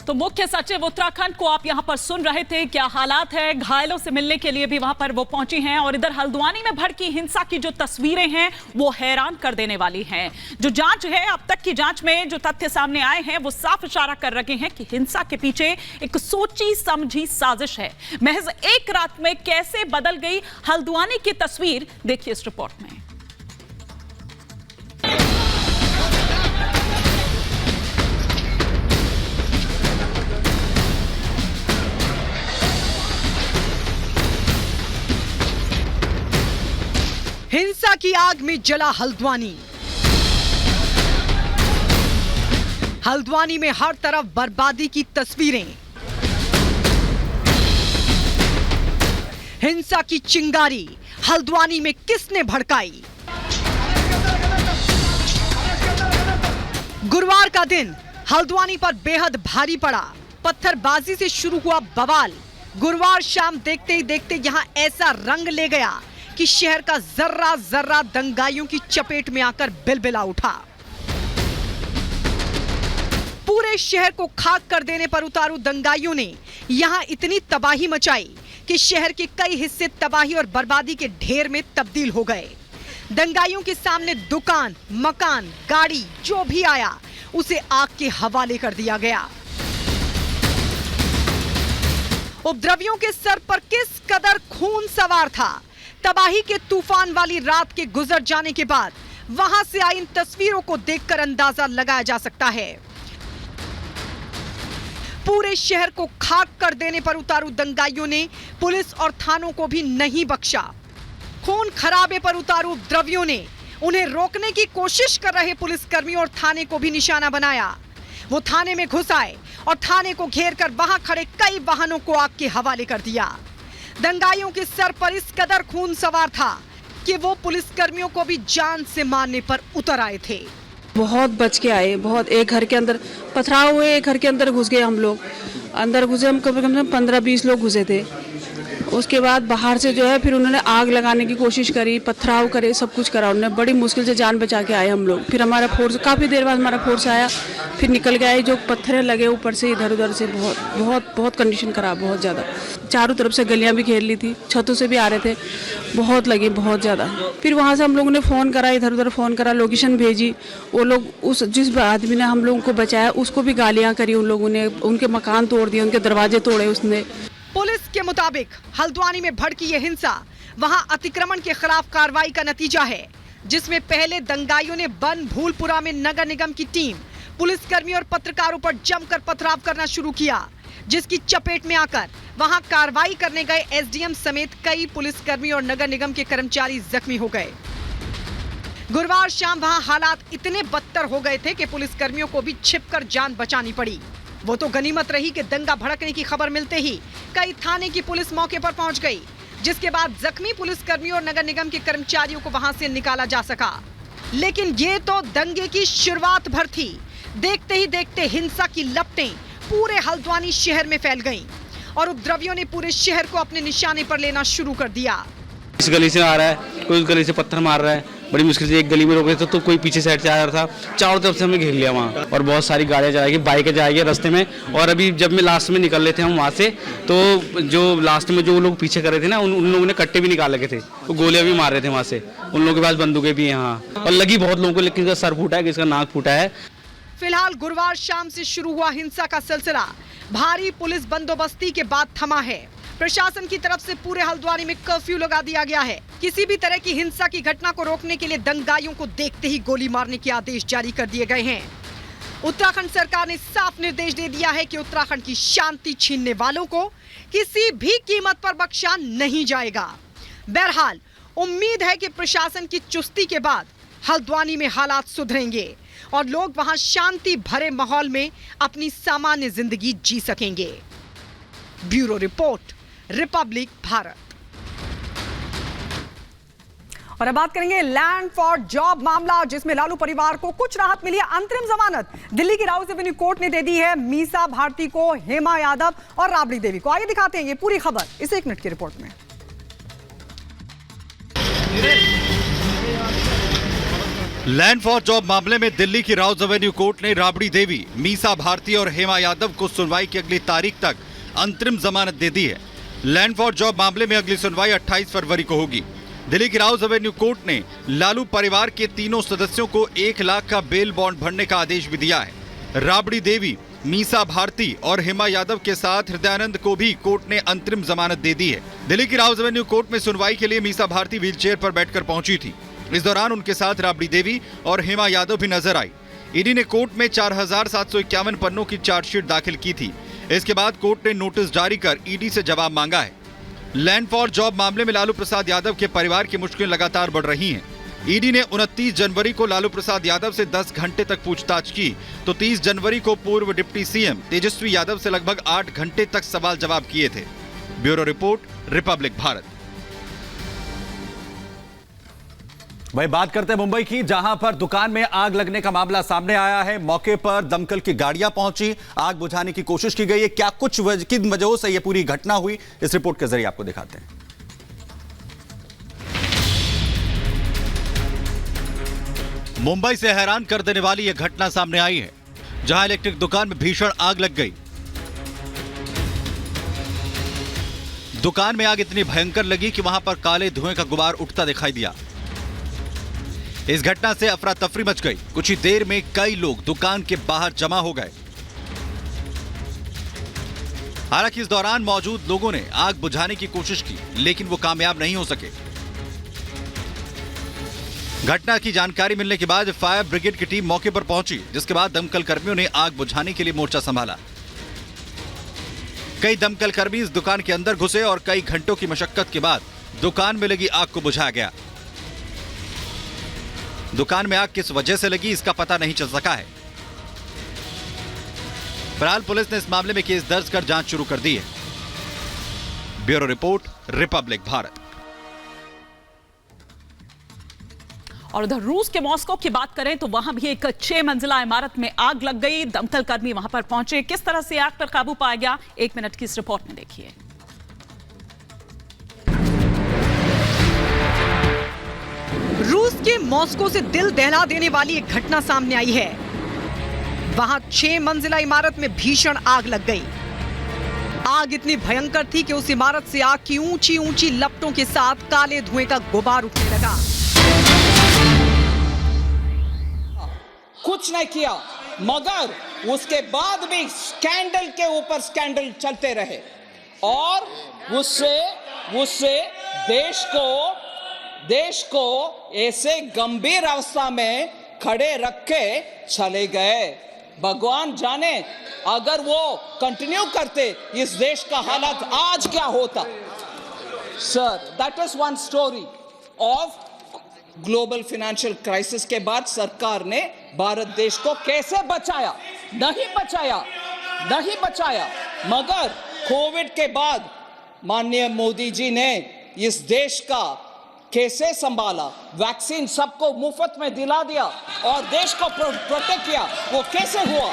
तो मुख्य सचिव उत्तराखंड को आप यहां पर सुन रहे थे। क्या हालात है, घायलों से मिलने के लिए भी वहां पर वो पहुंची हैं। और इधर हल्द्वानी में भड़की हिंसा की जो तस्वीरें हैं वो हैरान कर देने वाली हैं। जो जांच है, अब तक की जांच में जो तथ्य सामने आए हैं वो साफ इशारा कर रहे हैं कि हिंसा के पीछे एक सोची समझी साजिश है। महज एक रात में कैसे बदल गई हल्द्वानी की तस्वीर, देखिए इस रिपोर्ट में। हिंसा की आग में जला हल्द्वानी। हल्द्वानी में हर तरफ बर्बादी की तस्वीरें। हिंसा की चिंगारी हल्द्वानी में किसने भड़काई? गुरुवार का दिन हल्द्वानी पर बेहद भारी पड़ा। पत्थरबाजी से शुरू हुआ बवाल गुरुवार शाम देखते ही देखते यहां ऐसा रंग ले गया कि शहर का जर्रा जर्रा दंगाइयों की चपेट में आकर बिलबिला उठा। पूरे शहर को खाक कर देने पर उतारू दंगाइयों ने यहां इतनी तबाही मचाई कि शहर के कई हिस्से तबाही और बर्बादी के ढेर में तब्दील हो गए। दंगाइयों के सामने दुकान, मकान, गाड़ी जो भी आया उसे आग के हवाले कर दिया गया। उपद्रवियों के सर पर किस कदर खून सवार था। तबाही के तूफान वाली रात के गुजर जाने के बाद वहां से आई इन तस्वीरों को देखकर अंदाजा लगाया जा सकता है। पूरे शहर को खाक कर देने पर उतारू दंगाइयों ने पुलिस और थानों को भी नहीं बख्शा। खून खराबे पर उतारू उपद्रवियों ने उन्हें रोकने की कोशिश कर रहे पुलिसकर्मियों और थाने को भी निशाना बनाया। वो थाने में घुस आए और थाने को घेर कर वहां खड़े कई वाहनों को आग के हवाले कर दिया। दंगाइयों के सर पर इस कदर खून सवार था कि वो पुलिसकर्मियों को भी जान से मारने पर उतर आए थे। बहुत बच के आए, बहुत। एक घर के अंदर पथराव हुए, एक घर के अंदर घुस गए हम लोग। अंदर घुसे हम कम से कम 15-20 लोग घुसे थे। उसके बाद बाहर से जो है फिर उन्होंने आग लगाने की कोशिश करी, पथराव करे, सब कुछ करा उन्होंने। बड़ी मुश्किल से जान बचा के आए हम लोग। फिर हमारा फोर्स काफ़ी देर बाद हमारा फोर्स आया, फिर निकल गया। जो पत्थर लगे ऊपर से इधर उधर से, बहुत बहुत बहुत कंडीशन खराब, बहुत ज़्यादा। चारों तरफ से गलियां भी घेर ली थी, छतों से भी आ रहे थे, बहुत लगे, बहुत ज़्यादा। फिर वहाँ से हम लोगों ने फ़ोन करा, इधर उधर फ़ोन करा, लोकेशन भेजी। वो लोग उस जिस आदमी ने हम लोगों को बचाया उसको भी गालियाँ करी उन लोगों ने, उनके मकान तोड़ दिए, उनके दरवाजे तोड़े उसने। पुलिस के मुताबिक हल्द्वानी में भड़की ये हिंसा वहां अतिक्रमण के खिलाफ कार्रवाई का नतीजा है, जिसमें पहले दंगाइयों ने बन भूलपुरा में नगर निगम की टीम, पुलिसकर्मी और पत्रकारों पर जमकर पथराव करना शुरू किया, जिसकी चपेट में आकर वहां कार्रवाई करने गए एसडीएम समेत कई पुलिसकर्मी और नगर निगम के कर्मचारी जख्मी हो गए। गुरुवार शाम वहां हालात इतने बदतर हो गए थे कि पुलिसकर्मियों को भी छिपकर जान बचानी पड़ी। वो तो गनीमत रही कि दंगा भड़कने की खबर मिलते ही कई थाने की पुलिस मौके पर पहुंच गई, जिसके बाद जख्मी पुलिसकर्मियों और नगर निगम के कर्मचारियों को वहां से निकाला जा सका। लेकिन ये तो दंगे की शुरुआत भर थी। देखते ही देखते हिंसा की लपटें पूरे हल्द्वानी शहर में फैल गईं और उपद्रवियों ने पूरे शहर को अपने निशाने पर लेना शुरू कर दिया। इस गली से आ रहा है, कोई उस गली से पत्थर मार रहा है। बड़ी मुश्किल से एक गली में रोके तो कोई पीछे साइड से आ रहा था। चारों तरफ से हमें घेर लिया वहाँ, और बहुत सारी गाड़ियाँ जाएगी, बाइकें जाएगी रास्ते में। और अभी जब मैं लास्ट में निकल रहे थे हम वहाँ से, तो जो लास्ट में जो लोग पीछे कर रहे थे ना, उन लोगों ने कट्टे भी निकाल लगे थे, तो गोलियाँ भी मार रहे थे वहाँ से। उन लोगों के पास बंदूकें भी हैं यहाँ, और लगी बहुत लोगों को, लेकिन किसका सर फूटा है, किसका नाक फूटा है। फिलहाल गुरुवार शाम से शुरू हुआ हिंसा का सिलसिला भारी पुलिस बंदोबस्ती के बाद थमा है। प्रशासन की तरफ से पूरे हल्द्वानी में कर्फ्यू लगा दिया गया है। किसी भी तरह की हिंसा की घटना को रोकने के लिए दंगाइयों को देखते ही गोली मारने के आदेश जारी कर दिए गए हैं। उत्तराखंड सरकार ने साफ निर्देश दे दिया है कि उत्तराखंड की शांति छीनने वालों को किसी भी कीमत पर बख्शा नहीं जाएगा। बहरहाल उम्मीद है कि प्रशासन की चुस्ती के बाद हल्द्वानी में हालात सुधरेंगे और लोग वहां शांति भरे माहौल में अपनी सामान्य जिंदगी जी सकेंगे। Bureau report, Republic Bharat. और अब बात करेंगे लैंड फॉर जॉब मामला, जिसमें लालू परिवार को कुछ राहत मिली है। अंतरिम जमानत दिल्ली की राउस एवेन्यू कोर्ट ने दे दी है मीसा भारती को, हेमा यादव और राबड़ी देवी को। आइए दिखाते हैं ये पूरी खबर इस 1 मिनट की रिपोर्ट में। लैंड फॉर जॉब मामले में दिल्ली की राउज एवेन्यू कोर्ट ने राबड़ी देवी, मीसा भारती और हेमा यादव को सुनवाई की अगली तारीख तक अंतरिम जमानत दे दी है। लैंड फॉर जॉब मामले में अगली सुनवाई 28 फरवरी को होगी। दिल्ली की राउज एवेन्यू कोर्ट ने लालू परिवार के तीनों सदस्यों को 1 लाख का बेल बॉन्ड भरने का आदेश भी दिया है। राबड़ी देवी, मीसा भारती और हेमा यादव के साथ हृदयानंद को भी कोर्ट ने अंतरिम जमानत दे दी है। दिल्ली की राउज एवेन्यू कोर्ट में सुनवाई के लिए मीसा भारती व्हीलचेयर पर बैठकर पहुंची थी। इस दौरान उनके साथ राबड़ी देवी और हेमा यादव भी नजर आई। ईडी ने कोर्ट में 4751 पन्नों की चार्जशीट दाखिल की थी। इसके बाद कोर्ट ने नोटिस जारी कर ईडी से जवाब मांगा है। लैंड फॉर जॉब मामले में लालू प्रसाद यादव के परिवार की मुश्किलें लगातार बढ़ रही हैं। ईडी ने 29 जनवरी को लालू प्रसाद यादव से 10 घंटे तक पूछताछ की, तो 30 जनवरी को पूर्व डिप्टी सीएम तेजस्वी यादव से लगभग 8 घंटे तक सवाल जवाब किए थे। Bureau report, Republic Bharat. वही बात करते हैं मुंबई की, जहां पर दुकान में आग लगने का मामला सामने आया है। मौके पर दमकल की गाड़ियां पहुंची, आग बुझाने की कोशिश की गई है। क्या किन वजहों से यह पूरी घटना हुई, इस रिपोर्ट के जरिए आपको दिखाते हैं। मुंबई से हैरान कर देने वाली यह घटना सामने आई है, जहां इलेक्ट्रिक दुकान में भीषण आग लग गई। दुकान में आग इतनी भयंकर लगी कि वहां पर काले धुएं का गुबार उठता दिखाई दिया। इस घटना से अफरा तफरी मच गई। कुछ ही देर में कई लोग दुकान के बाहर जमा हो गए। हालांकि इस दौरान मौजूद लोगों ने आग बुझाने की कोशिश की, लेकिन वो कामयाब नहीं हो सके। घटना की जानकारी मिलने के बाद फायर ब्रिगेड की टीम मौके पर पहुंची, जिसके बाद दमकल कर्मियों ने आग बुझाने के लिए मोर्चा संभाला। कई दमकल कर्मी इस दुकान के अंदर घुसे और कई घंटों की मशक्कत के बाद दुकान में लगी आग को बुझाया गया। दुकान में आग किस वजह से लगी, इसका पता नहीं चल सका है। फिलहाल पुलिस ने इस मामले में केस दर्ज कर जांच शुरू कर दी है। Bureau report, Republic Bharat. और उधर रूस के मॉस्को की बात करें तो वहां भी एक 6 मंजिला इमारत में आग लग गई। दमकल कर्मी वहां पर पहुंचे, किस तरह से आग पर काबू पाया गया, 1 मिनट की इस रिपोर्ट में देखिए। रूस के मॉस्को से दिल दहला देने वाली एक घटना सामने आई है। वहां 6 मंजिला इमारत में भीषण आग लग गई। आग इतनी भयंकर थी कि उस इमारत से आग की ऊंची ऊंची लपटों के साथ काले धुएं का गुबार उठने लगा। कुछ नहीं किया, मगर उसके बाद भी स्कैंडल के ऊपर स्कैंडल चलते रहे और उससे देश को ऐसे गंभीर अवस्था में खड़े रख के चले गए। भगवान जाने अगर वो कंटिन्यू करते इस देश का हालत आज क्या होता। Sir, that is one story of global financial crisis के बाद सरकार ने भारत देश को कैसे बचाया। नहीं बचाया, मगर कोविड के बाद माननीय मोदी जी ने इस देश का कैसे संभाला, वैक्सीन सबको मुफ्त में दिला दिया और देश को प्रोटेक्ट किया, वो कैसे हुआ।